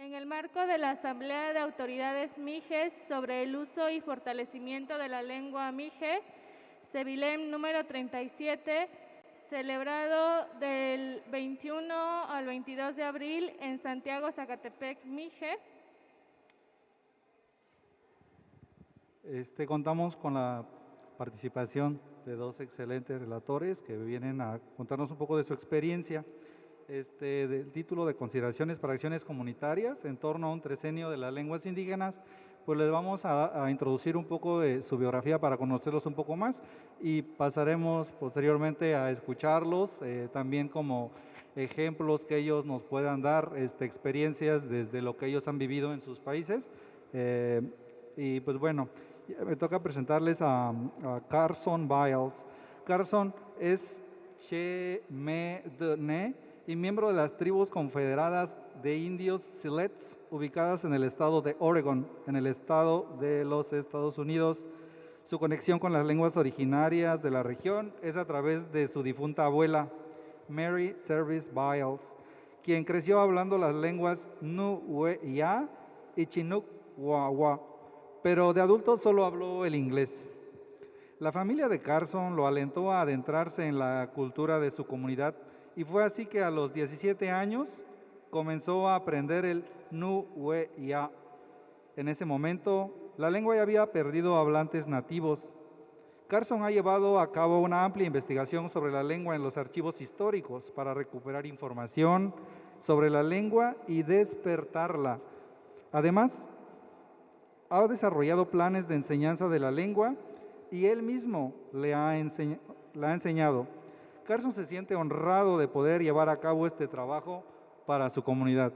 En el marco de la Asamblea de Autoridades Mijes sobre el uso y fortalecimiento de la lengua mije, Sevilem número 37, celebrado del 21 al 22 de abril en Santiago, Zacatepec, Mije. Contamos con la participación de dos excelentes relatores que vienen a contarnos un poco de su experiencia. Del título de Consideraciones para Acciones Comunitarias en torno a un tresenio de las lenguas indígenas, pues les vamos a introducir un poco de su biografía para conocerlos un poco más y pasaremos posteriormente a escucharlos, también como ejemplos que ellos nos puedan dar, experiencias desde lo que ellos han vivido en sus países. Y pues bueno, me toca presentarles a Carson Biles. Carson es Chemedne y miembro de las tribus confederadas de indios Siletz, ubicadas en el estado de Oregon, en el estado de los Estados Unidos. Su conexión con las lenguas originarias de la región es a través de su difunta abuela, Mary Service Biles, quien creció hablando las lenguas Nu-we-ya y Chinook-wa-wa, pero de adulto solo habló el inglés. La familia de Carson lo alentó a adentrarse en la cultura de su comunidad y fue así que a los 17 años comenzó a aprender el Nu-we-ya. En ese momento, la lengua ya había perdido hablantes nativos. Carson ha llevado a cabo una amplia investigación sobre la lengua en los archivos históricos para recuperar información sobre la lengua y despertarla. Además, ha desarrollado planes de enseñanza de la lengua y él mismo la ha enseñado. Carson se siente honrado de poder llevar a cabo este trabajo para su comunidad.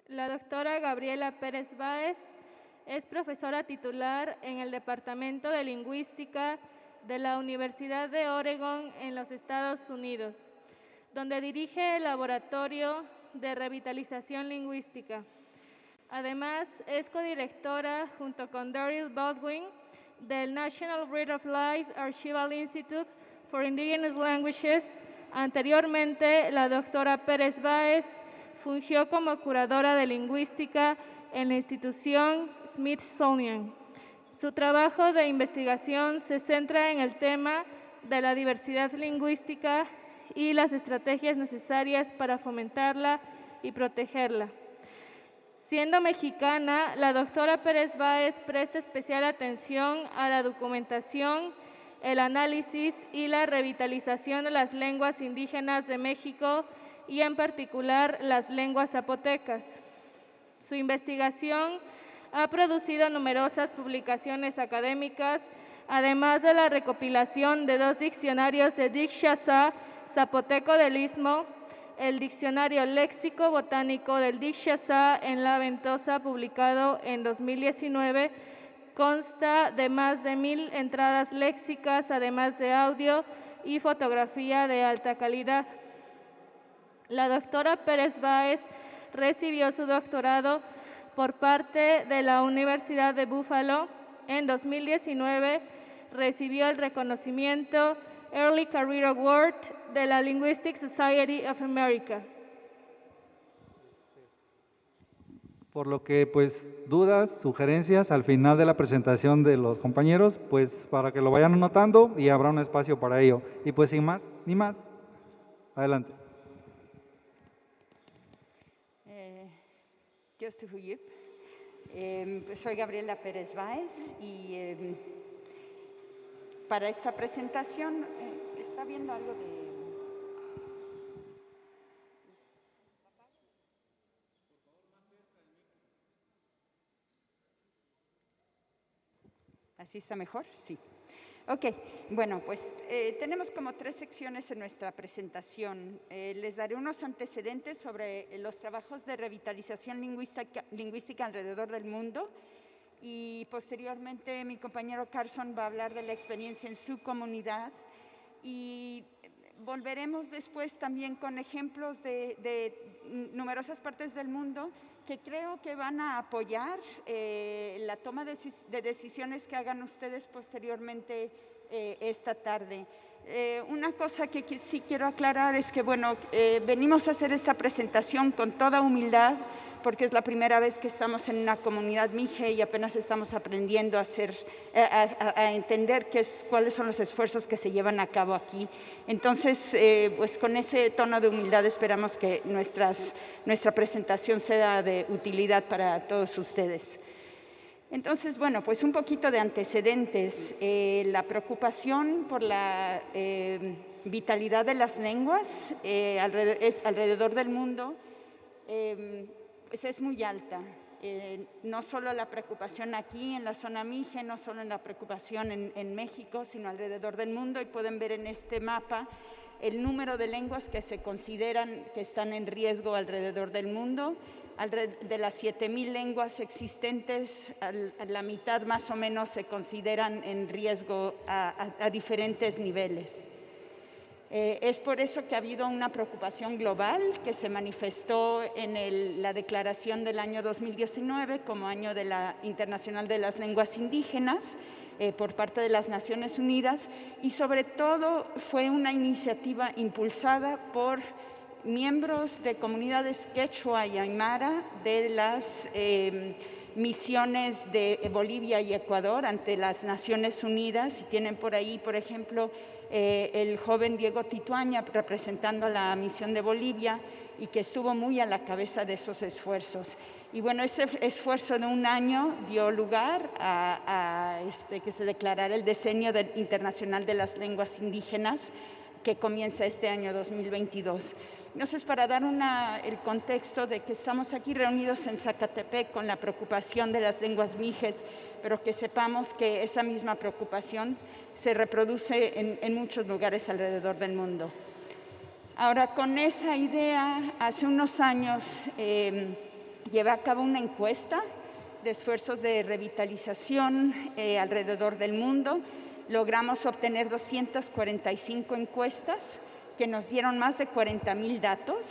La doctora Gabriela Pérez Báez es profesora titular en el Departamento de Lingüística de la Universidad de Oregon en los Estados Unidos, donde dirige el Laboratorio de Revitalización Lingüística. Además, es codirectora junto con Daryl Baldwin del National Breed of Life Archival Institute for Indigenous Languages. Anteriormente, la doctora Pérez Báez fungió como curadora de lingüística en la institución Smithsonian. Su trabajo de investigación se centra en el tema de la diversidad lingüística y las estrategias necesarias para fomentarla y protegerla. Siendo mexicana, la doctora Pérez Báez presta especial atención a la documentación, el análisis y la revitalización de las lenguas indígenas de México y en particular las lenguas zapotecas. Su investigación ha producido numerosas publicaciones académicas, además de la recopilación de 2 diccionarios de Diksha-Sa, zapoteco del Istmo, el Diccionario Léxico Botánico del Diksha-Sa en La Ventosa, publicado en 2019, consta de más de 1000 entradas léxicas, además de audio y fotografía de alta calidad. La doctora Pérez Báez recibió su doctorado por parte de la Universidad de Buffalo. En 2019 recibió el reconocimiento Early Career Award de la Linguistic Society of America. Por lo que, pues, dudas, sugerencias al final de la presentación de los compañeros, pues, para que lo vayan anotando y habrá un espacio para ello. Y pues, sin más ni más, adelante. Soy Gabriela Pérez Báez y para esta presentación, ¿está viendo algo de...? ¿Así está mejor? Sí. Ok, bueno, pues tenemos como 3 secciones en nuestra presentación. Les daré unos antecedentes sobre los trabajos de revitalización lingüística alrededor del mundo y posteriormente mi compañero Carson va a hablar de la experiencia en su comunidad y volveremos después también con ejemplos de numerosas partes del mundo que creo que van a apoyar la toma de decisiones que hagan ustedes posteriormente esta tarde. Una cosa que sí quiero aclarar es que, bueno, venimos a hacer esta presentación con toda humildad, porque es la primera vez que estamos en una comunidad mije y apenas estamos aprendiendo a entender cuáles son los esfuerzos que se llevan a cabo aquí. Entonces, pues con ese tono de humildad esperamos que nuestra presentación sea de utilidad para todos ustedes. Entonces, bueno, pues un poquito de antecedentes. La preocupación por la vitalidad de las lenguas alrededor del mundo pues es muy alta. No solo la preocupación aquí en la zona mije, no solo en la preocupación en México, sino alrededor del mundo. Y pueden ver en este mapa el número de lenguas que se consideran que están en riesgo alrededor del mundo. De las 7,000 lenguas existentes, a la mitad más o menos se consideran en riesgo a diferentes niveles. Es por eso que ha habido una preocupación global que se manifestó en la declaración del año 2019 como Año Internacional de las Lenguas Indígenas por parte de las Naciones Unidas, y sobre todo fue una iniciativa impulsada por miembros de comunidades quechua y aymara de las misiones de Bolivia y Ecuador ante las Naciones Unidas. Y tienen por ahí, por ejemplo, el joven Diego Tituaña representando a la misión de Bolivia y que estuvo muy a la cabeza de esos esfuerzos. Y bueno, ese esfuerzo de un año dio lugar a que se declarara el Decenio Internacional de las Lenguas Indígenas, que comienza este año 2022. Entonces, para dar el contexto de que estamos aquí reunidos en Zacatepec con la preocupación de las lenguas mijes, pero que sepamos que esa misma preocupación se reproduce en muchos lugares alrededor del mundo. Ahora, con esa idea, hace unos años llevé a cabo una encuesta de esfuerzos de revitalización alrededor del mundo. Logramos obtener 245 encuestas que nos dieron más de 40,000 datos.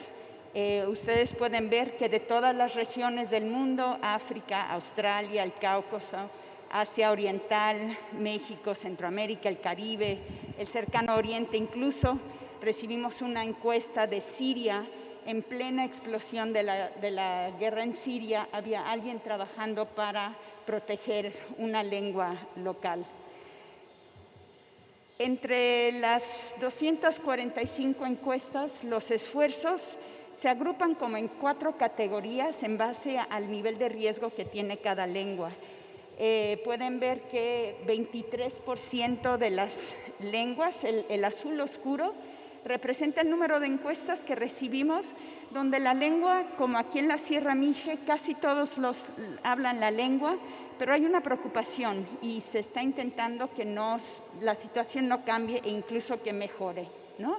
Ustedes pueden ver que de todas las regiones del mundo, África, Australia, el Cáucaso, Asia Oriental, México, Centroamérica, el Caribe, el Cercano Oriente, incluso recibimos una encuesta de Siria. En plena explosión de la guerra en Siria, había alguien trabajando para proteger una lengua local. Entre las 245 encuestas, los esfuerzos se agrupan como en 4 categorías en base al nivel de riesgo que tiene cada lengua. Pueden ver que 23% de las lenguas, el azul oscuro, representa el número de encuestas que recibimos, donde la lengua, como aquí en la Sierra Mije, casi todos hablan la lengua, pero hay una preocupación y se está intentando que la situación no cambie e incluso que mejore, ¿no?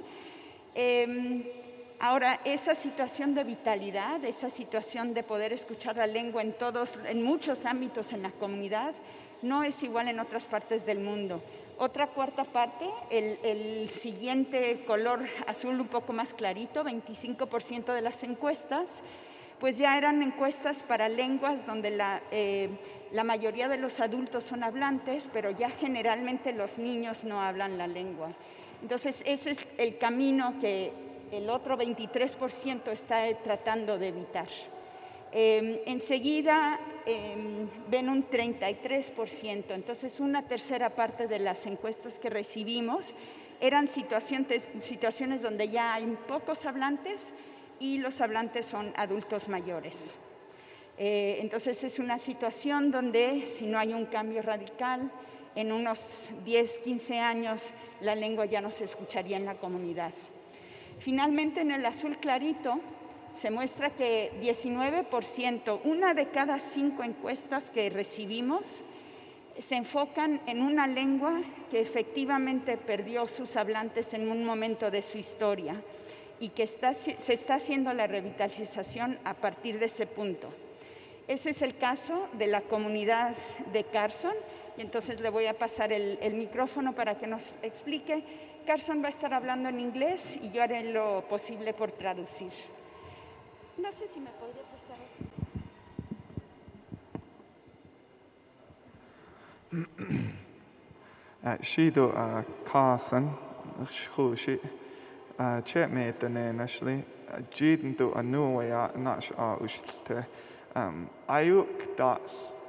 Ahora, esa situación de vitalidad, esa situación de poder escuchar la lengua en muchos ámbitos en la comunidad, no es igual en otras partes del mundo. Otra cuarta parte, el siguiente color azul un poco más clarito, 25% de las encuestas, pues ya eran encuestas para lenguas donde la mayoría de los adultos son hablantes, pero ya generalmente los niños no hablan la lengua. Entonces, ese es el camino que el otro 23% está tratando de evitar. Enseguida ven un 33%, entonces una tercera parte de las encuestas que recibimos eran situaciones donde ya hay pocos hablantes y los hablantes son adultos mayores. Entonces es una situación donde si no hay un cambio radical, en unos 10, 15 años la lengua ya no se escucharía en la comunidad. Finalmente, en el azul clarito se muestra que 19%, una de cada 5 encuestas que recibimos, se enfocan en una lengua que efectivamente perdió sus hablantes en un momento de su historia y que se está haciendo la revitalización a partir de ese punto. Ese es el caso de la comunidad de Carson, y entonces le voy a pasar el micrófono para que nos explique. Carson va a estar hablando en inglés y yo haré lo posible por traducir. No sé si me podría prestar. Shido Carson, Shushi, Chet Metane, Nashli, Jidin to a new way out, Nash Ushte, Ayuk Das,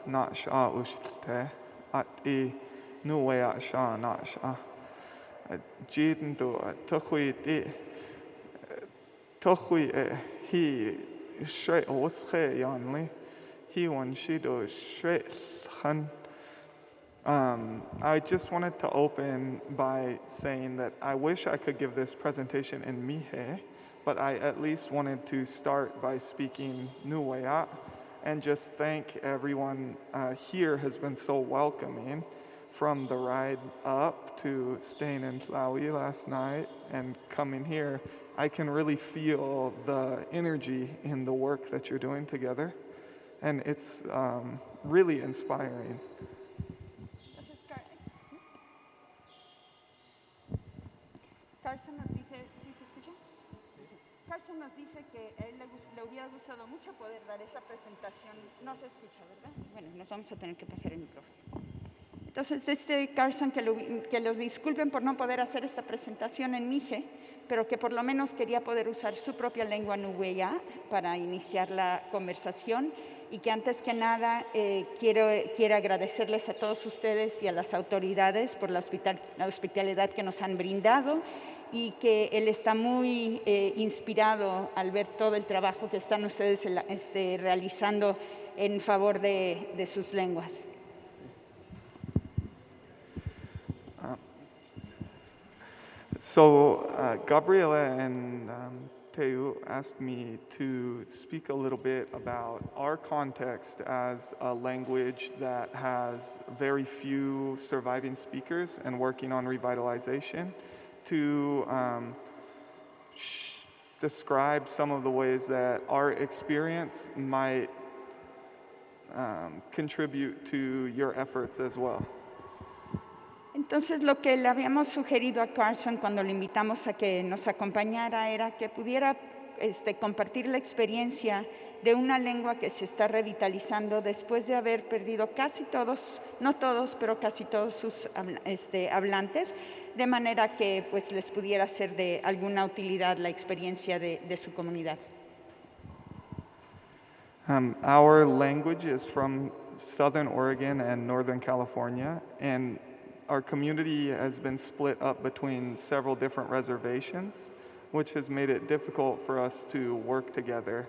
Nash Ushte, at E, new way out Sha Nash, Jidin to a Tokhui, he straight what's Yanli, he one she do straight Han. I just wanted to open by saying that I wish I could give this presentation in Mihe, but I at least wanted to start by speaking Nuweya and just thank everyone here has been so welcoming, from the ride up to staying in Tlawi last night and coming here. I can really feel the energy in the work that you're doing together, and it's really inspiring. Carson nos dice, ¿sí se escucha? Carson nos dice que a él le hubiera gustado mucho poder dar esa presentación. No se escucha, ¿verdad? Bueno, nos vamos a tener que pasar el micrófono. Entonces, Carson, que los disculpen por no poder hacer esta presentación en Mije, pero que por lo menos quería poder usar su propia lengua nuweya para iniciar la conversación, y que antes que nada quiero agradecerles a todos ustedes y a las autoridades por la hospitalidad que nos han brindado, y que él está muy inspirado al ver todo el trabajo que están ustedes realizando en favor de sus lenguas. Gabriela and Teu asked me to speak a little bit about our context as a language that has very few surviving speakers and working on revitalization, to describe some of the ways that our experience might contribute to your efforts as well. Entonces, lo que le habíamos sugerido a Carson cuando le invitamos a que nos acompañara era que pudiera compartir la experiencia de una lengua que se está revitalizando después de haber perdido casi todos, no todos, pero casi todos sus hablantes, de manera que pues les pudiera ser de alguna utilidad la experiencia de su comunidad. Our language is from Southern Oregon and Northern California, and our community has been split up between several different reservations, which has made it difficult for us to work together.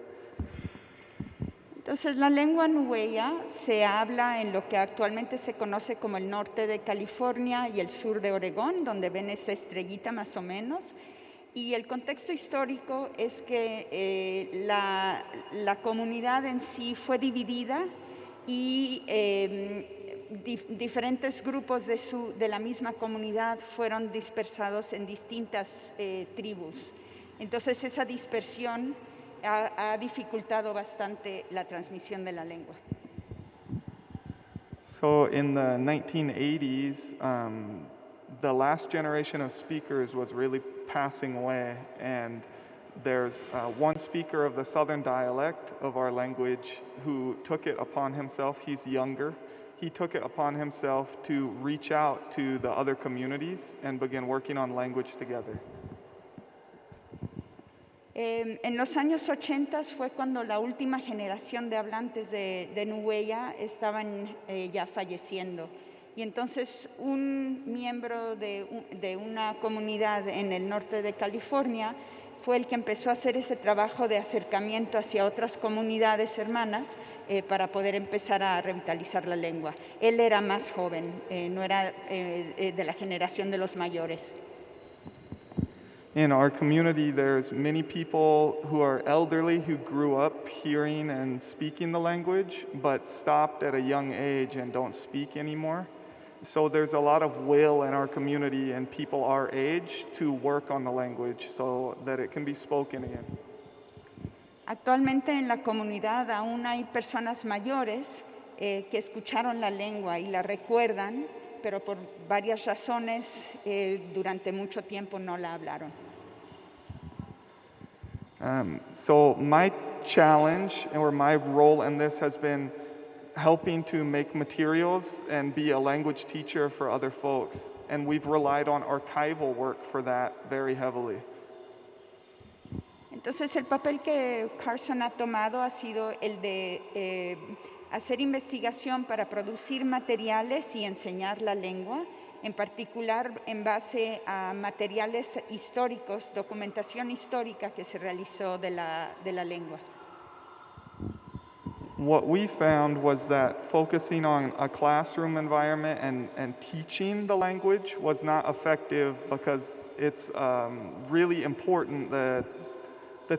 Entonces, la lengua nuweya se habla en lo que actualmente se conoce como el norte de California y el sur de Oregón, donde ven esa estrellita más o menos. Y el contexto histórico es que la comunidad en sí fue dividida, y diferentes grupos de la misma comunidad fueron dispersados en distintas tribus. Entonces, esa dispersión ha dificultado bastante la transmisión de la lengua. So in the 1980s, the last generation of speakers was really passing away, and there's one speaker of the Southern dialect of our language who took it upon himself. He's younger. He took it upon himself to reach out to the other communities and begin working on language together. En los años 80 fue cuando la última generación de hablantes de nuweya estaban ya falleciendo. Y entonces un miembro de una comunidad en el norte de California fue el que empezó a hacer ese trabajo de acercamiento hacia otras comunidades hermanas para poder empezar a revitalizar la lengua. Él era más joven, no era de la generación de los mayores. In our community, there's many people who are elderly who grew up hearing and speaking the language, but stopped at a young age and don't speak anymore. So there's a lot of will in our community and people our age to work on the language so that it can be spoken again. Actualmente en la comunidad aún hay personas mayores que escucharon la lengua y la recuerdan, pero por varias razones durante mucho tiempo no la hablaron. So my challenge or my role in this has been helping to make materials and be a language teacher for other folks. And we've relied on archival work for that very heavily. Entonces, el papel que Carson ha tomado ha sido el de hacer investigación para producir materiales y enseñar la lengua, en particular en base a materiales históricos, documentación histórica que se realizó de la lengua. What we found was that focusing on a classroom environment and teaching the language was not effective because it's really important that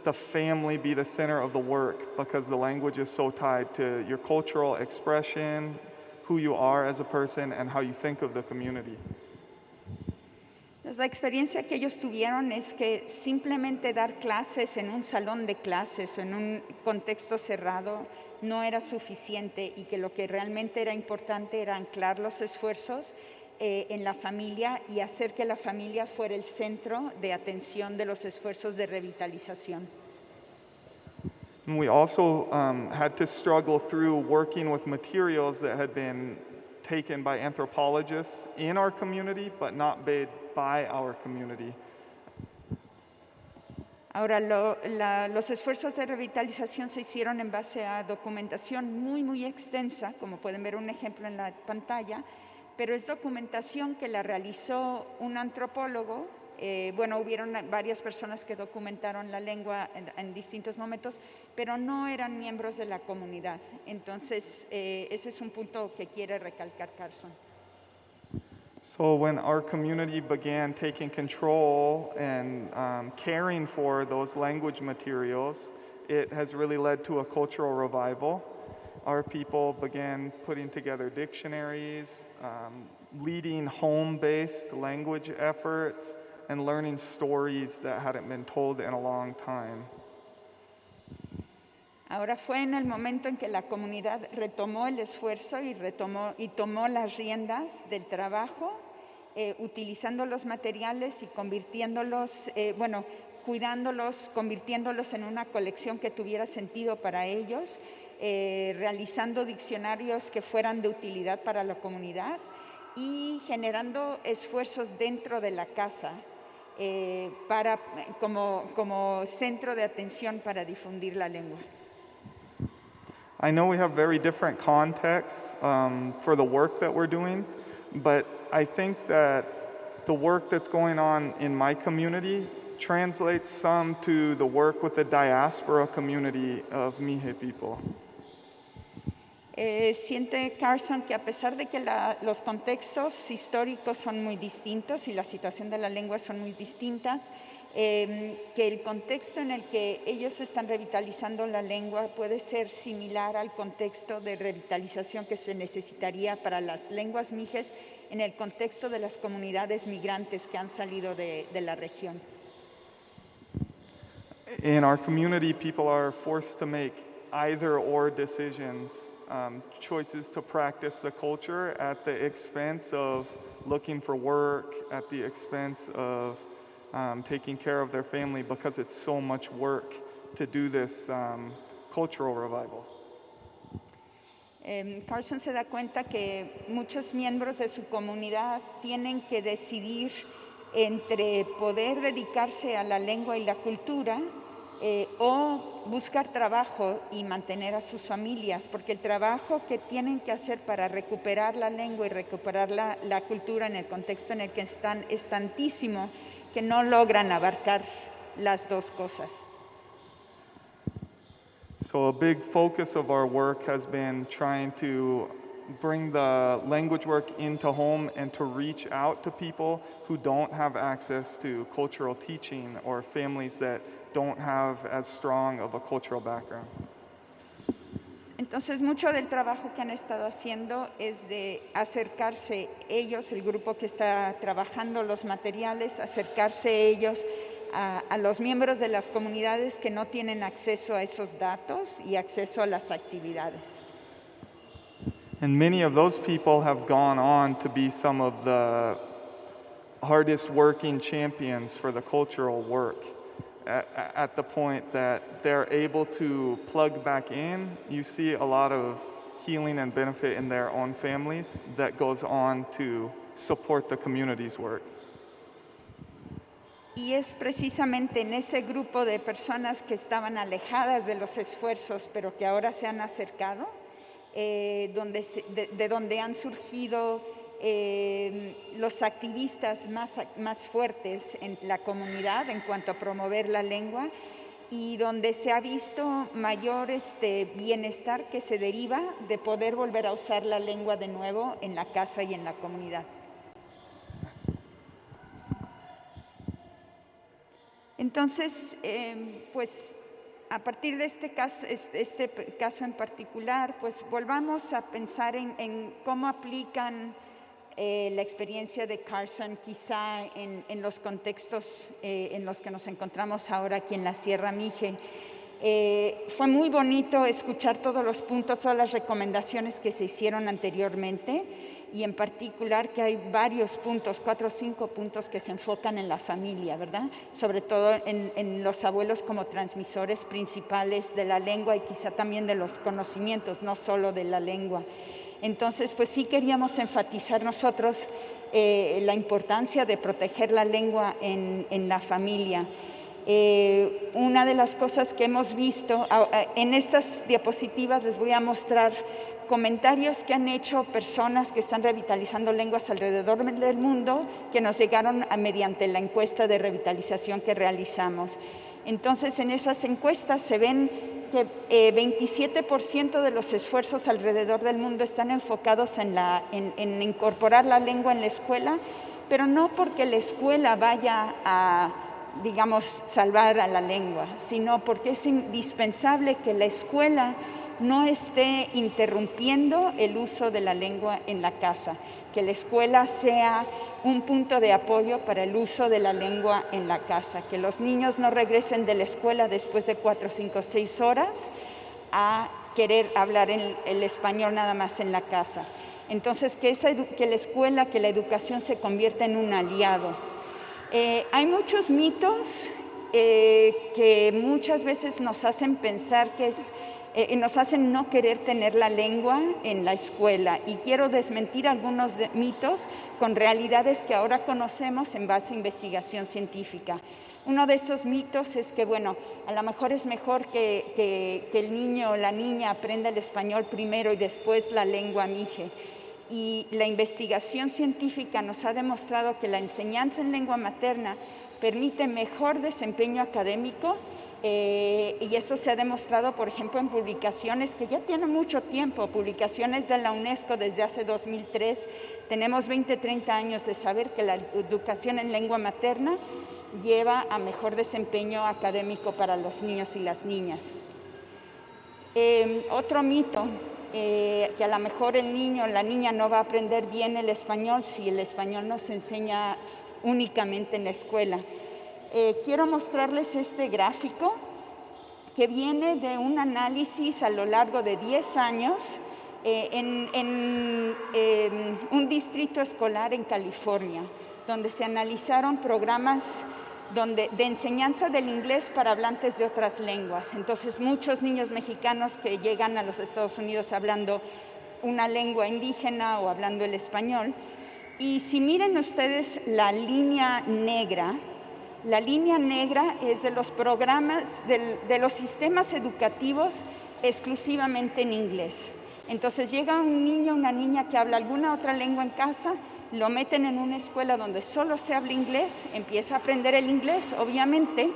the family be the center of the work, because the language is so tied to your cultural expression, who you are as a person, and how you think of the community. Pues la experiencia que ellos tuvieron es que simplemente dar clases en un salón de clases o en un contexto cerrado no era suficiente, y que lo que realmente era importante era anclar los esfuerzos en la familia y hacer que la familia fuera el centro de atención de los esfuerzos de revitalización. And we also had to struggle through working with materials that had been taken by anthropologists in our community, but not made by our community. Ahora, los esfuerzos de revitalización se hicieron en base a documentación muy extensa, como pueden ver un ejemplo en la pantalla, pero es documentación que la realizó un antropólogo. Hubieron varias personas que documentaron la lengua en distintos momentos, pero no eran miembros de la comunidad. Entonces, ese es un punto que quiere recalcar Carson. So when our community began taking control and caring for those language materials, it has really led to a cultural revival. Our people began putting together dictionaries, leading home-based language efforts, and learning stories that hadn't been told in a long time. Ahora fue en el momento en que la comunidad retomó el esfuerzo y tomó las riendas del trabajo, utilizando los materiales y cuidándolos, convirtiéndolos en una colección que tuviera sentido para ellos, realizando diccionarios que fueran de utilidad para la comunidad y generando esfuerzos dentro de la casa como centro de atención para difundir la lengua. I know we have very different contexts for the work that we're doing, but I think that the work that's going on in my community translates some to the work with the diaspora community of Mixe people. Siente Carson que a pesar de que los contextos históricos son muy distintos y la situación de la lengua son muy distintas, que el contexto en el que ellos están revitalizando la lengua puede ser similar al contexto de revitalización que se necesitaría para las lenguas mijes en el contexto de las comunidades migrantes que han salido de la región. In our community, people are forced to make either or decisions, choices to practice the culture at the expense of looking for work, at the expense of taking care of their family, because it's so much work to do this cultural revival. Carson se da cuenta que muchos miembros de su comunidad tienen que decidir entre poder dedicarse a la lengua y la cultura o buscar trabajo y mantener a sus familias, porque el trabajo que tienen que hacer para recuperar la lengua y recuperar la cultura en el contexto en el que están es tantísimo que no logran abarcar las dos cosas. So a big focus of our work has been trying to bring the language work into home and to reach out to people who don't have access to cultural teaching or families that don't have as strong of a cultural background. Entonces, mucho del trabajo que han estado haciendo es de acercarse ellos, el grupo que está trabajando los materiales, acercarse ellos a los miembros de las comunidades que no tienen acceso a esos datos y acceso a las actividades. And many of those people have gone on to be some of the hardest working champions for the cultural work. At the point that they're able to plug back in, you see a lot of healing and benefit in their own families that goes on to support the community's work. Y es precisamente en ese grupo de personas que estaban alejadas de los esfuerzos, pero que ahora se han acercado, de donde han surgido los activistas más fuertes en la comunidad en cuanto a promover la lengua, y donde se ha visto mayor bienestar que se deriva de poder volver a usar la lengua de nuevo en la casa y en la comunidad. Entonces, pues a partir de este caso en particular, pues volvamos a pensar en cómo aplican la experiencia de Carson quizá en los contextos en los que nos encontramos ahora aquí en la Sierra Mije. Fue muy bonito escuchar todos los puntos, todas las recomendaciones que se hicieron anteriormente, y en particular que hay varios puntos, 4 o 5 puntos que se enfocan en la familia, ¿verdad? Sobre todo en los abuelos como transmisores principales de la lengua y quizá también de los conocimientos, no solo de la lengua. Entonces, pues sí queríamos enfatizar nosotros la importancia de proteger la lengua en la familia. Una de las cosas que hemos visto, en estas diapositivas les voy a mostrar comentarios que han hecho personas que están revitalizando lenguas alrededor del mundo, que nos llegaron mediante la encuesta de revitalización que realizamos. Entonces, en esas encuestas se ven que 27% de los esfuerzos alrededor del mundo están enfocados en incorporar la lengua en la escuela, pero no porque la escuela vaya a, digamos, salvar a la lengua, sino porque es indispensable que la escuela no esté interrumpiendo el uso de la lengua en la casa, que la escuela sea un punto de apoyo para el uso de la lengua en la casa, que los niños no regresen de la escuela después de 4, 5, 6 horas a querer hablar el español nada más en la casa. Entonces, que la escuela, que la educación se convierta en un aliado. Hay muchos mitos que muchas veces nos hacen pensar nos hacen no querer tener la lengua en la escuela, y quiero desmentir algunos mitos con realidades que ahora conocemos en base a investigación científica. Uno de esos mitos es que, bueno, a lo mejor es mejor que el niño o la niña aprenda el español primero y después la lengua mije. Y la investigación científica nos ha demostrado que la enseñanza en lengua materna permite mejor desempeño académico, y esto se ha demostrado, por ejemplo, en publicaciones que ya tienen mucho tiempo, publicaciones de la UNESCO desde hace 2003. Tenemos 20, 30 años de saber que la educación en lengua materna lleva a mejor desempeño académico para los niños y las niñas. Otro mito, que a lo mejor el niño o la niña no va a aprender bien el español si el español no se enseña únicamente en la escuela. Quiero mostrarles este gráfico que viene de un análisis a lo largo de 10 años en un distrito escolar en California, donde se analizaron programas de enseñanza del inglés para hablantes de otras lenguas. Entonces, muchos niños mexicanos que llegan a los Estados Unidos hablando una lengua indígena o hablando el español. Y si miren ustedes la línea negra es de los programas, de los sistemas educativos exclusivamente en inglés. Entonces llega un niño o una niña que habla alguna otra lengua en casa, lo meten en una escuela donde solo se habla inglés, empieza a aprender el inglés, obviamente,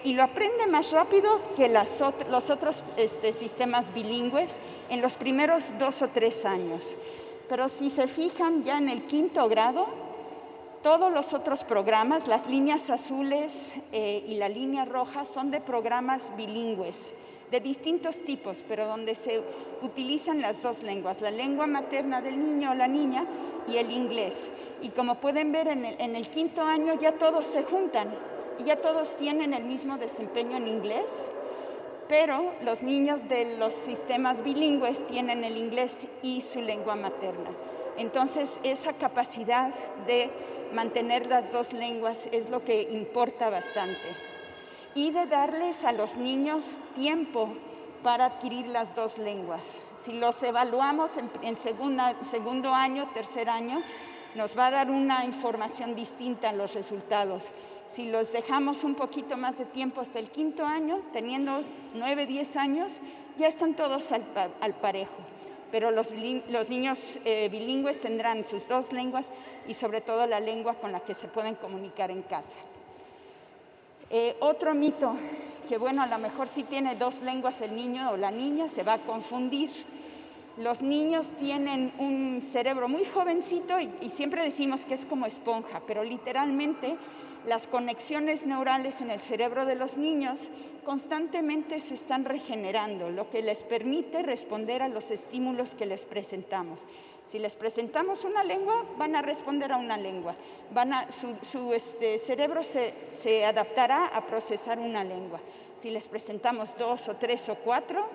y lo aprende más rápido que los otros sistemas bilingües en los primeros 2 o 3 años. Pero si se fijan, ya en el 5º grado, todos los otros programas, las líneas azules y la línea roja, son de programas bilingües, de distintos tipos, pero donde se utilizan las dos lenguas, la lengua materna del niño o la niña y el inglés. Y como pueden ver, en el 5º año ya todos se juntan y ya todos tienen el mismo desempeño en inglés, pero los niños de los sistemas bilingües tienen el inglés y su lengua materna. Entonces, esa capacidad de mantener las dos lenguas es lo que importa bastante. Y de darles a los niños tiempo para adquirir las dos lenguas. Si los evaluamos en segundo año, tercer año, nos va a dar una información distinta en los resultados. Si los dejamos un poquito más de tiempo hasta el quinto año, teniendo 9, 10 años, ya están todos al parejo. Pero los niños bilingües tendrán sus 2 lenguas y sobre todo la lengua con la que se pueden comunicar en casa. Otro mito, que bueno, a lo mejor si tiene 2 lenguas el niño o la niña, se va a confundir. Los niños tienen un cerebro muy jovencito y siempre decimos que es como esponja, pero literalmente las conexiones neurales en el cerebro de los niños constantemente se están regenerando, lo que les permite responder a los estímulos que les presentamos. Si les presentamos una lengua, van a responder a una lengua. Su cerebro se adaptará a procesar una lengua. Si les presentamos 2 o 3 o 4,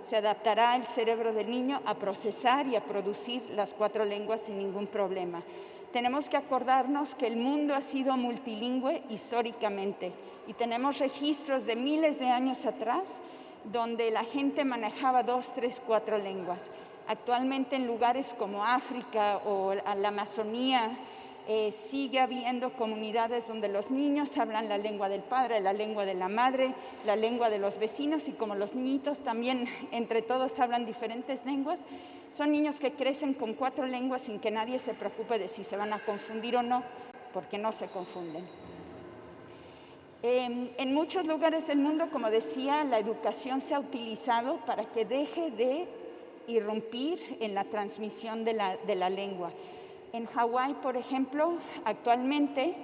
se adaptará el cerebro del niño a procesar y a producir las 4 lenguas sin ningún problema. Tenemos que acordarnos que el mundo ha sido multilingüe históricamente y tenemos registros de miles de años atrás donde la gente manejaba 2, 3, 4 lenguas. Actualmente en lugares como África o la Amazonía sigue habiendo comunidades donde los niños hablan la lengua del padre, la lengua de la madre, la lengua de los vecinos, y como los niñitos también entre todos hablan diferentes lenguas, son niños que crecen con 4 lenguas sin que nadie se preocupe de si se van a confundir o no, porque no se confunden. En muchos lugares del mundo, como decía, la educación se ha utilizado para que deje de irrumpir en la transmisión de la lengua. En Hawái, por ejemplo, actualmente,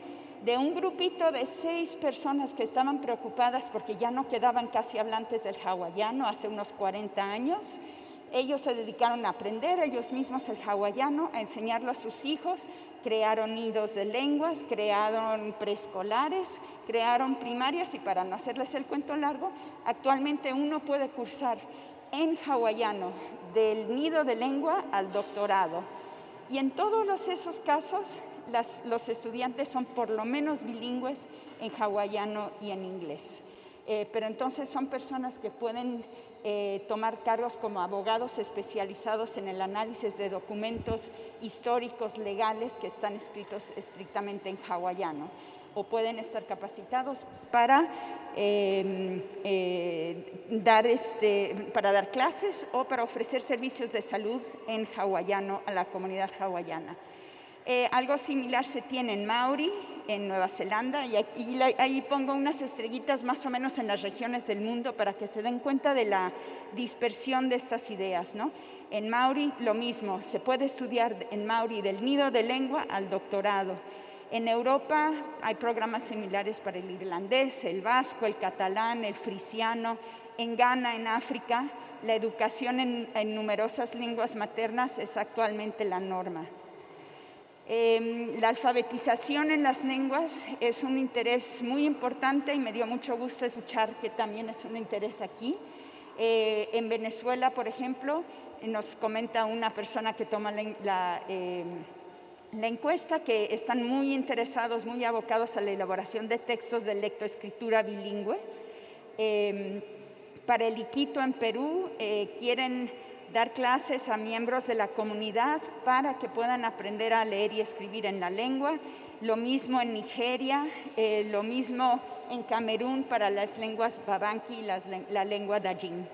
de un grupito de 6 personas que estaban preocupadas porque ya no quedaban casi hablantes del hawaiano hace unos 40 años, ellos se dedicaron a aprender ellos mismos el hawaiano, a enseñarlo a sus hijos, crearon nidos de lenguas, crearon preescolares, crearon primarias y, para no hacerles el cuento largo, actualmente uno puede cursar en hawaiano del nido de lengua al doctorado. Y en todos esos casos, los estudiantes son por lo menos bilingües en hawaiano y en inglés. Pero entonces son personas que pueden tomar cargos como abogados especializados en el análisis de documentos históricos legales que están escritos estrictamente en hawaiano, o pueden estar capacitados para dar clases o para ofrecer servicios de salud en hawaiano a la comunidad hawaiana. Algo similar se tiene en Maori, en Nueva Zelanda, y ahí pongo unas estrellitas más o menos en las regiones del mundo para que se den cuenta de la dispersión de estas ideas, ¿no? En Maori lo mismo, se puede estudiar en Maori del nido de lengua al doctorado. En Europa hay programas similares para el irlandés, el vasco, el catalán, el frisiano. En Ghana, en África, la educación en numerosas lenguas maternas es actualmente la norma. La alfabetización en las lenguas es un interés muy importante y me dio mucho gusto escuchar que también es un interés aquí. En Venezuela, por ejemplo, nos comenta una persona que toma la encuesta que están muy interesados, muy abocados a la elaboración de textos de lectoescritura bilingüe. Para el Iquito en Perú quieren dar clases a miembros de la comunidad para que puedan aprender a leer y escribir en la lengua. Lo mismo en Nigeria, lo mismo en Camerún para las lenguas babanqui y la lengua dajin.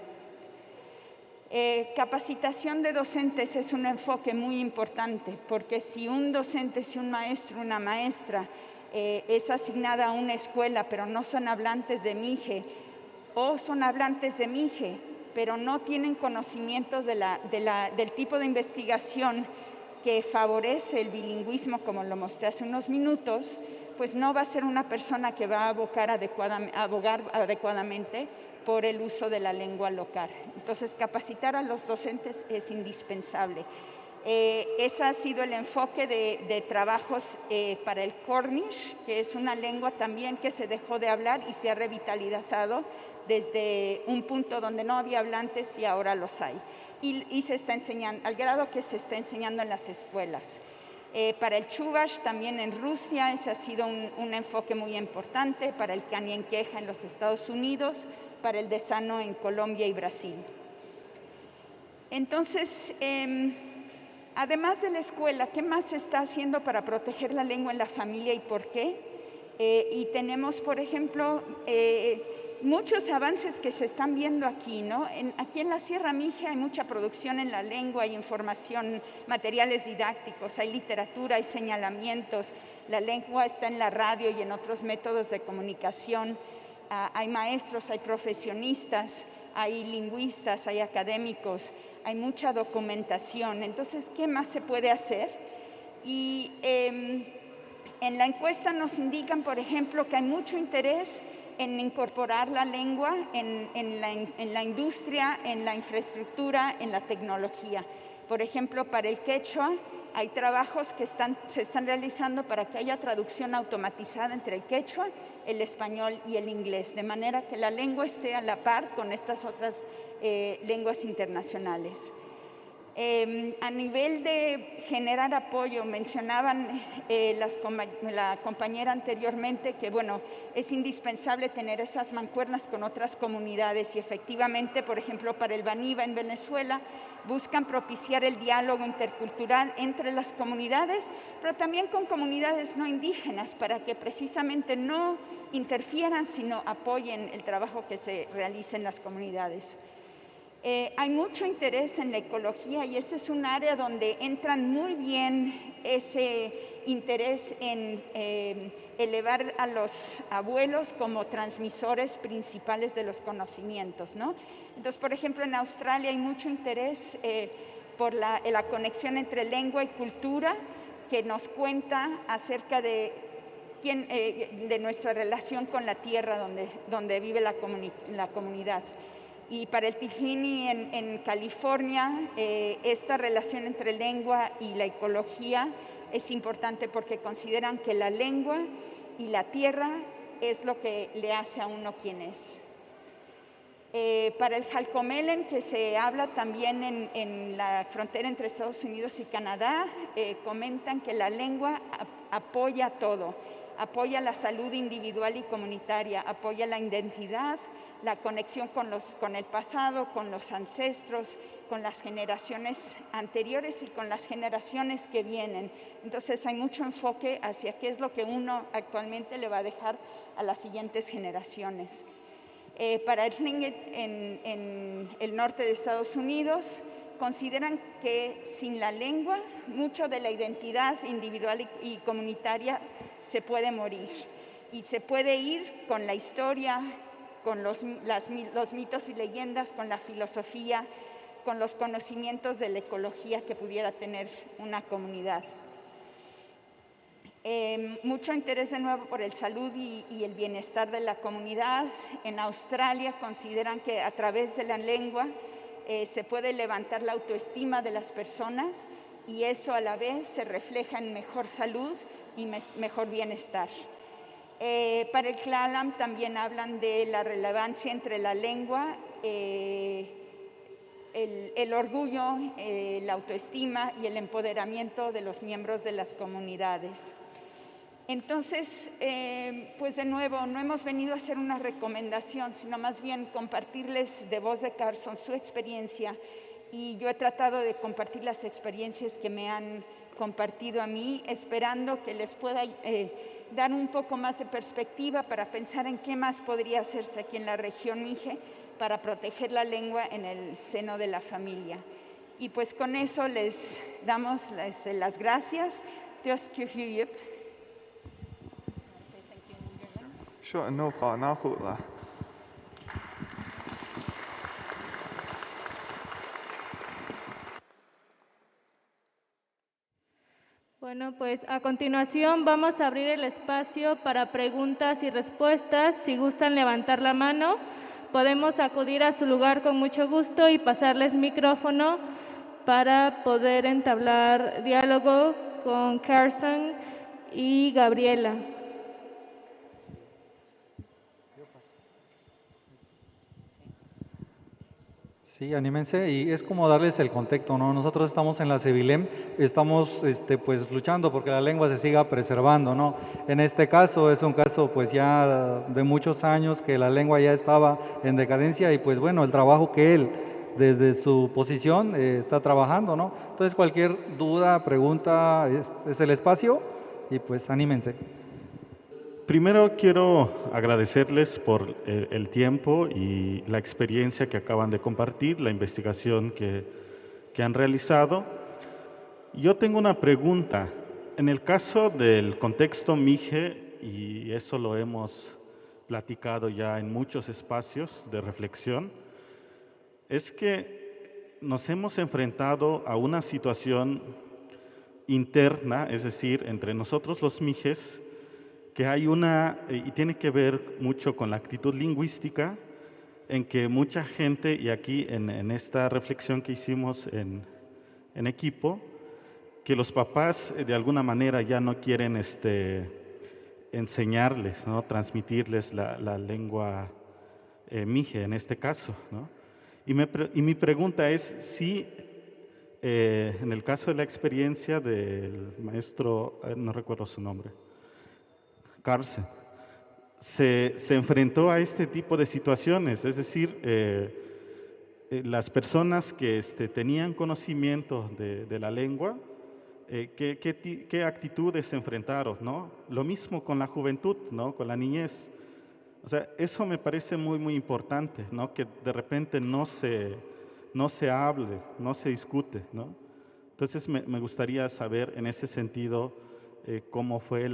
Capacitación de docentes es un enfoque muy importante, porque si un docente, si un maestro, una maestra es asignada a una escuela, pero no son hablantes de Mije, o son hablantes de Mije, pero no tienen conocimientos del tipo de investigación que favorece el bilingüismo, como lo mostré hace unos minutos, pues no va a ser una persona que va a abogar adecuadamente por el uso de la lengua local. Entonces, capacitar a los docentes es indispensable. Ese ha sido el enfoque de trabajos para el Cornish, que es una lengua también que se dejó de hablar y se ha revitalizado desde un punto donde no había hablantes y ahora los hay. Y se está enseñando, al grado que se está enseñando en las escuelas. Para el Chuvash, también en Rusia, ese ha sido un enfoque muy importante. Para el Kanienqueja en los Estados Unidos, para el Desano en Colombia y Brasil. Entonces, además de la escuela, ¿qué más se está haciendo para proteger la lengua en la familia y por qué? Y tenemos, por ejemplo, muchos avances que se están viendo aquí, ¿no? Aquí en la Sierra Mije hay mucha producción en la lengua, hay información, materiales didácticos, hay literatura, hay señalamientos, la lengua está en la radio y en otros métodos de comunicación, hay maestros, hay profesionistas, hay lingüistas, hay académicos, hay mucha documentación. Entonces, ¿qué más se puede hacer? Y en la encuesta nos indican, por ejemplo, que hay mucho interés en incorporar la lengua en la industria, en la infraestructura, en la tecnología. Por ejemplo, para el quechua hay trabajos que se están realizando para que haya traducción automatizada entre el quechua, el español y el inglés, de manera que la lengua esté a la par con estas otras lenguas internacionales. A nivel de generar apoyo, mencionaban la compañera anteriormente que, bueno, es indispensable tener esas mancuernas con otras comunidades y efectivamente, por ejemplo, para el Baniba en Venezuela, buscan propiciar el diálogo intercultural entre las comunidades, pero también con comunidades no indígenas para que precisamente no interfieran, sino apoyen el trabajo que se realiza en las comunidades. Hay mucho interés en la ecología y ese es un área donde entran muy bien ese interés en elevar a los abuelos como transmisores principales de los conocimientos, ¿no? Entonces, por ejemplo, en Australia hay mucho interés por la conexión entre lengua y cultura, que nos cuenta acerca de nuestra relación con la tierra donde vive la comunidad. Y para el Tijini en California, esta relación entre lengua y la ecología es importante porque consideran que la lengua y la tierra es lo que le hace a uno quien es. Para el Jalcomelen, que se habla también en la frontera entre Estados Unidos y Canadá, comentan que la lengua apoya todo, apoya la salud individual y comunitaria, apoya la identidad, la conexión con el pasado, con los ancestros, con las generaciones anteriores y con las generaciones que vienen. Entonces hay mucho enfoque hacia qué es lo que uno actualmente le va a dejar a las siguientes generaciones. Para el Tlingit en el norte de Estados Unidos, consideran que sin la lengua, mucho de la identidad individual y comunitaria se puede morir. Y se puede ir con la historia, con los mitos y leyendas, con la filosofía, con los conocimientos de la ecología que pudiera tener una comunidad. Mucho interés de nuevo por el salud y el bienestar de la comunidad. En Australia consideran que a través de la lengua se puede levantar la autoestima de las personas y eso a la vez se refleja en mejor salud y mejor bienestar. Para el Tlalam también hablan de la relevancia entre la lengua, el orgullo, la autoestima y el empoderamiento de los miembros de las comunidades. Entonces, pues de nuevo, no hemos venido a hacer una recomendación, sino más bien compartirles de voz de Carson su experiencia y yo he tratado de compartir las experiencias que me han compartido a mí, esperando que les pueda dar un poco más de perspectiva para pensar en qué más podría hacerse aquí en la región Mije para proteger la lengua en el seno de la familia. Y pues con eso les damos las gracias. Dios que huyep. Sure, no fa na khula. Bueno, pues a continuación vamos a abrir el espacio para preguntas y respuestas. Si gustan levantar la mano, podemos acudir a su lugar con mucho gusto y pasarles micrófono para poder entablar diálogo con Carson y Gabriela. Sí, anímense y es como darles el contexto, ¿no? Nosotros estamos en la CEVILEM, estamos pues luchando porque la lengua se siga preservando, ¿no? En este caso es un caso pues ya de muchos años que la lengua ya estaba en decadencia y pues bueno, el trabajo que él desde su posición está trabajando, ¿no? Entonces cualquier duda, pregunta, es el espacio y pues anímense. Primero quiero agradecerles por el tiempo y la experiencia que acaban de compartir, la investigación que han realizado. Yo tengo una pregunta. En el caso del contexto Mije, y eso lo hemos platicado ya en muchos espacios de reflexión, es que nos hemos enfrentado a una situación interna, es decir, entre nosotros los Mijes, que hay y tiene que ver mucho con la actitud lingüística, en que mucha gente, y aquí en esta reflexión que hicimos en equipo, que los papás de alguna manera ya no quieren enseñarles, ¿no? Transmitirles la lengua mije en este caso, ¿no? Y mi pregunta es si en el caso de la experiencia del maestro, no recuerdo su nombre, Carlsen, se enfrentó a este tipo de situaciones, es decir, las personas que tenían conocimiento de la lengua, ¿qué actitudes se enfrentaron, ¿no? Lo mismo con la juventud, ¿no? Con la niñez. O sea, eso me parece muy, muy importante, ¿no? Que de repente no se hable, no se discute, ¿no? Entonces me gustaría saber en ese sentido cómo fue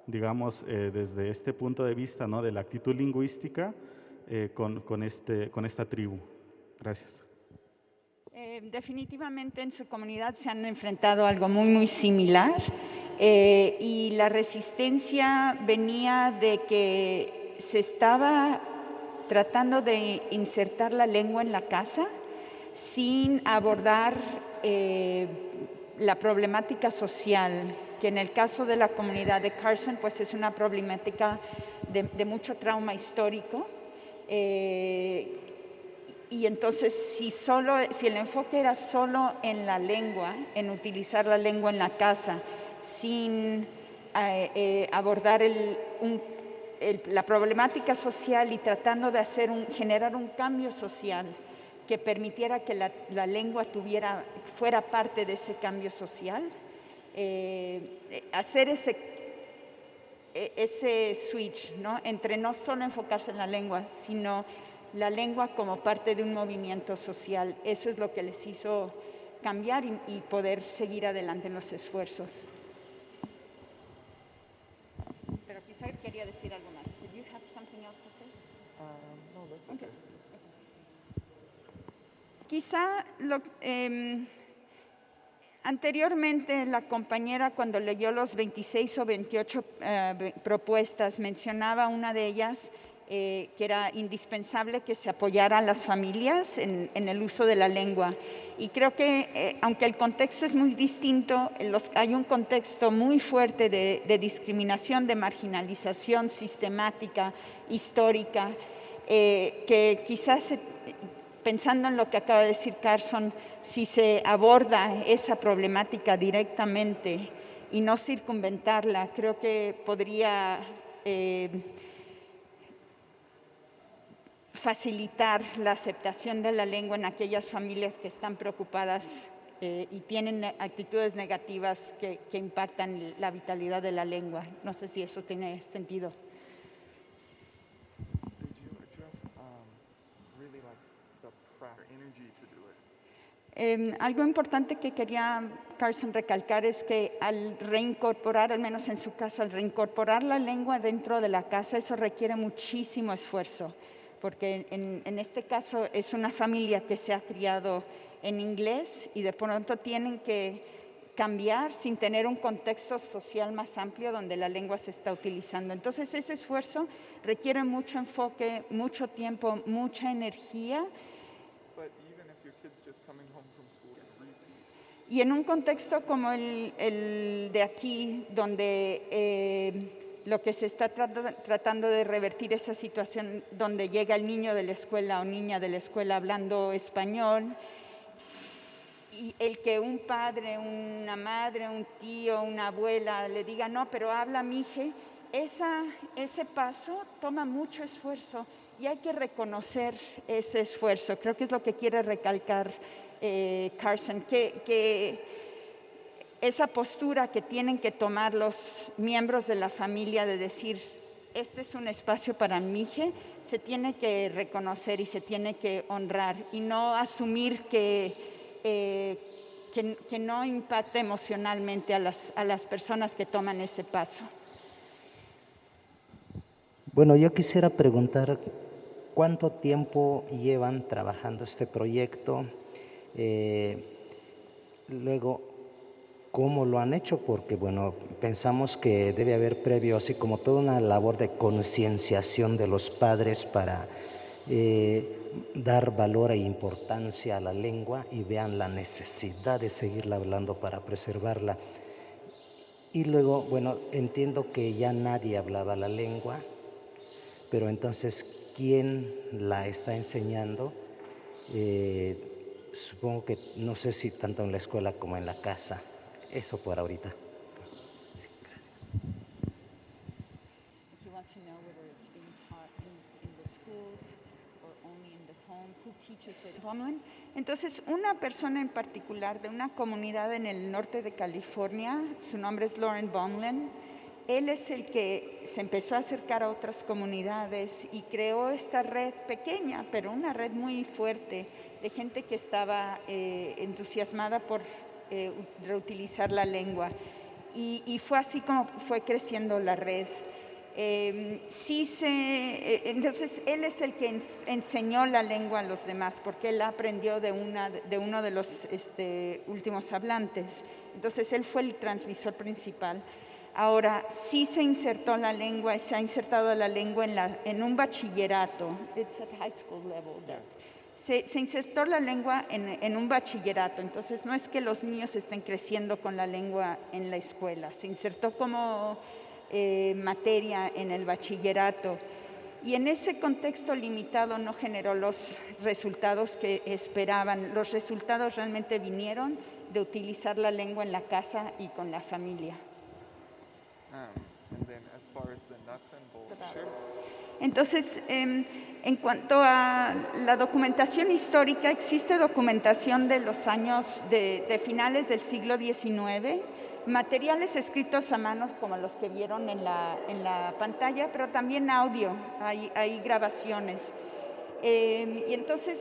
digamos, desde este punto de vista, ¿no? De la actitud lingüística con esta tribu. Gracias. Definitivamente en su comunidad se han enfrentado a algo muy, muy similar y la resistencia venía de que se estaba tratando de insertar la lengua en la casa sin abordar la problemática social, que en el caso de la comunidad de Carson, pues es una problemática de mucho trauma histórico. Y entonces, si el enfoque era solo en la lengua, en utilizar la lengua en la casa, sin abordar la problemática social y tratando de generar un cambio social que permitiera que la lengua fuera parte de ese cambio social, hacer ese switch, ¿no? Entre no solo enfocarse en la lengua, sino la lengua como parte de un movimiento social. Eso es lo que les hizo cambiar y poder seguir adelante en los esfuerzos. Pero quizá quería decir algo más. Did you have something else to say? No, that's okay. Quizá anteriormente la compañera, cuando leyó los 26 o 28 propuestas, mencionaba una de ellas que era indispensable que se apoyara a las familias en el uso de la lengua. Y creo que, aunque el contexto es muy distinto, hay un contexto muy fuerte de discriminación, de marginalización sistemática, histórica, que quizás, pensando en lo que acaba de decir Carson, si se aborda esa problemática directamente y no circunventarla, creo que podría facilitar la aceptación de la lengua en aquellas familias que están preocupadas y tienen actitudes negativas que impactan la vitalidad de la lengua. No sé si eso tiene sentido. Did you address really like the energy to do it? Algo importante que quería Carson recalcar es que al reincorporar, al menos en su caso, al reincorporar la lengua dentro de la casa, eso requiere muchísimo esfuerzo, porque en este caso es una familia que se ha criado en inglés y de pronto tienen que cambiar sin tener un contexto social más amplio donde la lengua se está utilizando. Entonces ese esfuerzo requiere mucho enfoque, mucho tiempo, mucha energía. But even if your kid's just coming home from school Y en un contexto como el de aquí, donde lo que se está tratando de revertir esa situación, donde llega el niño de la escuela o niña de la escuela hablando español, y el que un padre, una madre, un tío, una abuela le diga, no, pero habla mije, ese paso toma mucho esfuerzo y hay que reconocer ese esfuerzo. Creo que es lo que quiere recalcar Carson, que esa postura que tienen que tomar los miembros de la familia de decir, este es un espacio para Mije, se tiene que reconocer y se tiene que honrar y no asumir que no impacta emocionalmente a las personas que toman ese paso. Bueno, yo quisiera preguntar cuánto tiempo llevan trabajando este proyecto, luego cómo lo han hecho, porque bueno, pensamos que debe haber previo, así como toda una labor de concienciación de los padres para dar valor e importancia a la lengua y vean la necesidad de seguirla hablando para preservarla. Y luego, bueno, entiendo que ya nadie hablaba la lengua, pero entonces, ¿quién la está enseñando? Supongo que no sé si tanto en la escuela como en la casa. Eso por ahorita. He wants to know whether it's being taught in the schools or only in the home. Who teaches it? Baumland. Entonces, una persona en particular de una comunidad en el norte de California, su nombre es Lauren Baumland. Él es el que se empezó a acercar a otras comunidades y creó esta red pequeña, pero una red muy fuerte de gente que estaba entusiasmada por reutilizar la lengua. Y fue así como fue creciendo la red. Entonces, él es el que enseñó la lengua a los demás, porque él aprendió de uno de los últimos hablantes. Entonces, él fue el transmisor principal. Ahora, sí se insertó la lengua, se ha insertado la lengua en un bachillerato. It's at high school level there. Se insertó la lengua en un bachillerato, entonces no es que los niños estén creciendo con la lengua en la escuela, se insertó como materia en el bachillerato y en ese contexto limitado no generó los resultados que esperaban. Los resultados realmente vinieron de utilizar la lengua en la casa y con la familia. And then as far as the nuts and bolts, sure. Entonces, en cuanto a la documentación histórica, existe documentación de los años de finales del siglo XIX, materiales escritos a mano como los que vieron en la pantalla, pero también audio, hay grabaciones. Y entonces,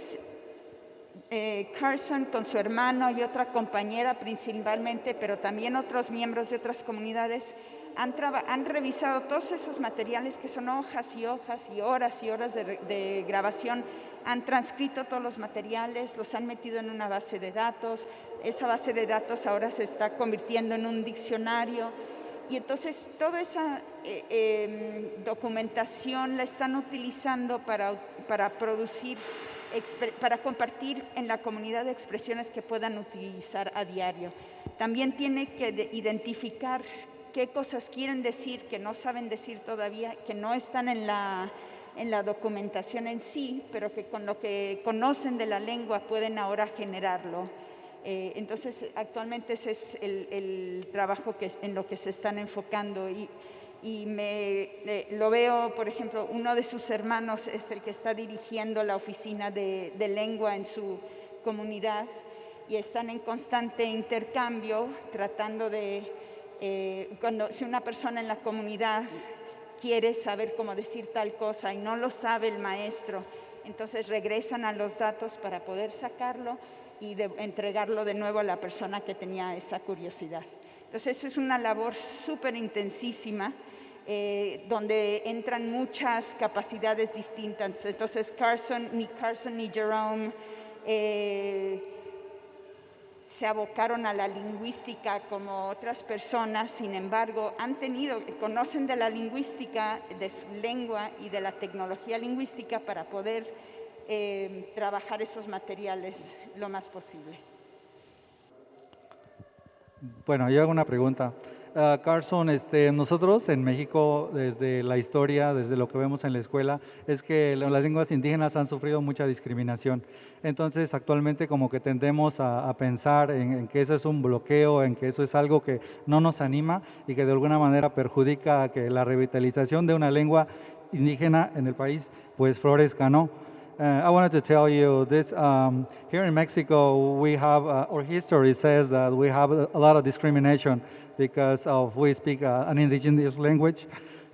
Carson con su hermano y otra compañera principalmente, pero también otros miembros de otras comunidades, han revisado todos esos materiales que son hojas y hojas y horas de grabación, han transcrito todos los materiales, los han metido en una base de datos, esa base de datos ahora se está convirtiendo en un diccionario y entonces toda esa documentación la están utilizando para producir, para compartir en la comunidad expresiones que puedan utilizar a diario. También tiene que identificar qué cosas quieren decir, que no saben decir todavía, que no están en la documentación en sí, pero que con lo que conocen de la lengua pueden ahora generarlo. Entonces, actualmente ese es el trabajo en lo que se están enfocando y lo veo, por ejemplo, uno de sus hermanos es el que está dirigiendo la oficina de lengua en su comunidad y están en constante intercambio tratando de... si una persona en la comunidad quiere saber cómo decir tal cosa y no lo sabe el maestro, entonces regresan a los datos para poder sacarlo y entregarlo de nuevo a la persona que tenía esa curiosidad. Entonces, eso es una labor súper intensísima, donde entran muchas capacidades distintas. Entonces, ni Carson ni Jerome se abocaron a la lingüística como otras personas, sin embargo, conocen de la lingüística, de su lengua y de la tecnología lingüística para poder trabajar esos materiales lo más posible. Bueno, yo hago una pregunta. Carson, nosotros en México, desde la historia, desde lo que vemos en la escuela, es que las lenguas indígenas han sufrido mucha discriminación. Entonces, actualmente como que tendemos a pensar en que eso es un bloqueo, en que eso es algo que no nos anima y que de alguna manera perjudica que la revitalización de una lengua indígena en el país pues florezca, ¿no? I wanted to tell you this. Here in Mexico, we have, our history says that we have a lot of discrimination because of we speak an indigenous language.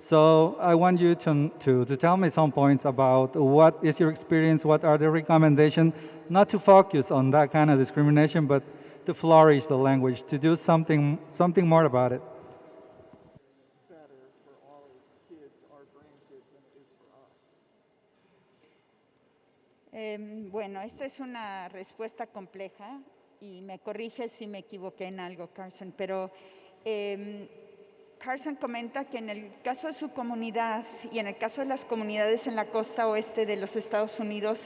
So I want you to tell me some points about what is your experience, what are the recommendations, not to focus on that kind of discrimination, but to flourish the language, to do something more about it. Better for our kids, our grandkids, than it is for us. Bueno, esta es una respuesta compleja y me corrige si me equivoqué en algo, Carson, pero Carson comenta que en el caso de su comunidad y en el caso de las comunidades en la costa oeste de los Estados Unidos,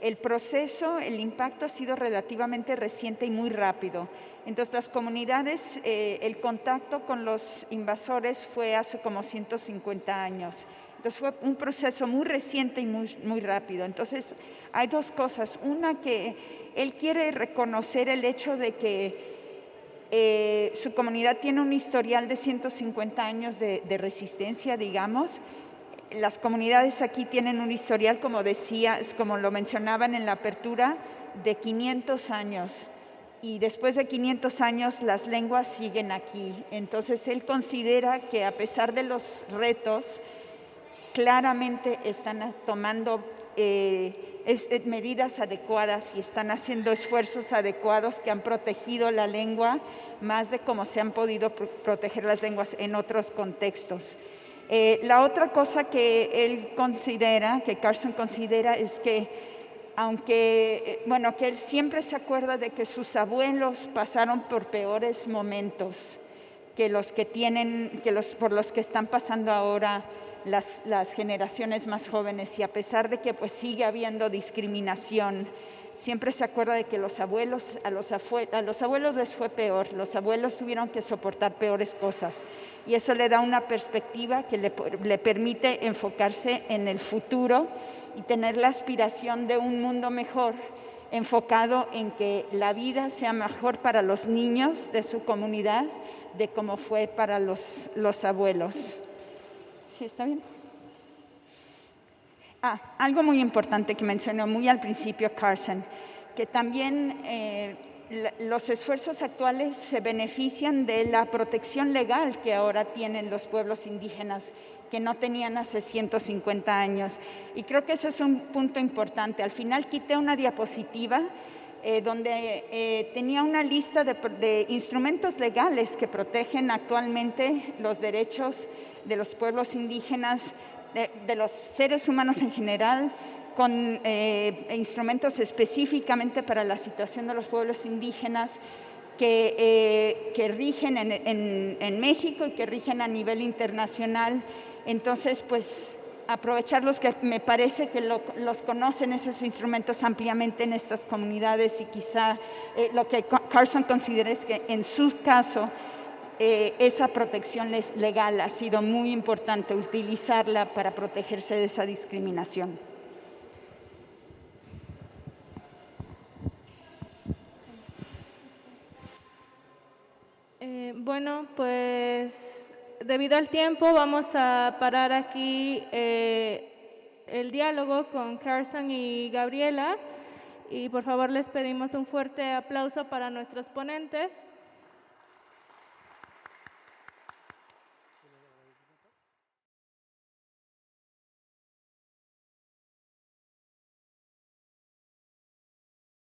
el proceso, el impacto ha sido relativamente reciente y muy rápido. Entonces, las comunidades, el contacto con los invasores fue hace como 150 años. Entonces, fue un proceso muy reciente y muy rápido. Entonces, hay dos cosas. Una, que él quiere reconocer el hecho de que su comunidad tiene un historial de 150 años de resistencia, digamos. Las comunidades aquí tienen un historial, como decía, como lo mencionaban en la apertura, de 500 años. Y después de 500 años las lenguas siguen aquí. Entonces él considera que a pesar de los retos, claramente están tomando medidas adecuadas y están haciendo esfuerzos adecuados que han protegido la lengua más de como se han podido proteger las lenguas en otros contextos. La otra cosa que él considera, que Carson considera, es que aunque, bueno, que él siempre se acuerda de que sus abuelos pasaron por peores momentos que los que tienen, por los que están pasando ahora las generaciones más jóvenes, y a pesar de que pues sigue habiendo discriminación, siempre se acuerda de que los abuelos, a los abuelos les fue peor, los abuelos tuvieron que soportar peores cosas, y eso le da una perspectiva que le permite enfocarse en el futuro y tener la aspiración de un mundo mejor, enfocado en que la vida sea mejor para los niños de su comunidad de como fue para los abuelos. ¿Sí está bien? Algo muy importante que mencionó muy al principio Carson, que también los esfuerzos actuales se benefician de la protección legal que ahora tienen los pueblos indígenas, que no tenían hace 150 años. Y creo que eso es un punto importante. Al final quité una diapositiva donde tenía una lista de instrumentos legales que protegen actualmente los derechos de los pueblos indígenas, de los seres humanos en general, con instrumentos específicamente para la situación de los pueblos indígenas que rigen en México y que rigen a nivel internacional. Entonces, pues, aprovecharlos, que me parece que los conocen esos instrumentos ampliamente en estas comunidades, y quizá lo que Carson considera es que en su caso esa protección legal ha sido muy importante, utilizarla para protegerse de esa discriminación. Bueno, pues debido al tiempo vamos a parar aquí el diálogo con Carson y Gabriela, y por favor les pedimos un fuerte aplauso para nuestros ponentes.